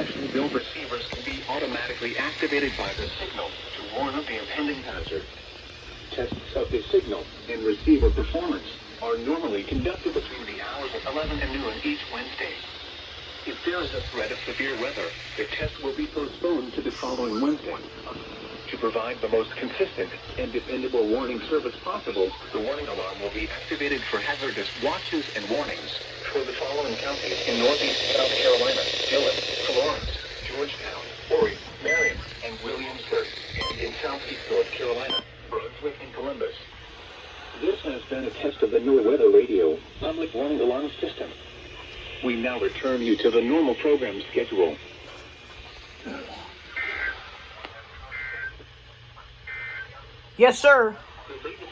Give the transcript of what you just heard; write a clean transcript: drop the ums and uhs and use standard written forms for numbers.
specially built receivers can be automatically activated by the signal to warn of the impending hazard. Tests of the signal and receiver performance are normally conducted between the hours of 11 and noon each Wednesday. If there is a threat of severe weather, the test will be postponed to the following Wednesday. To provide the most consistent and dependable warning service possible, the warning alarm will be activated for hazardous watches and warnings for the following counties in northeast South Carolina: Dillon, Florence, Georgetown, Horry, Marion, and Williamsburg, and in southeast North Carolina, Brunswick and Columbus. This has been a test of the new Weather Radio public warning alarm system. We now return you to the normal program schedule. Yes, sir. The latest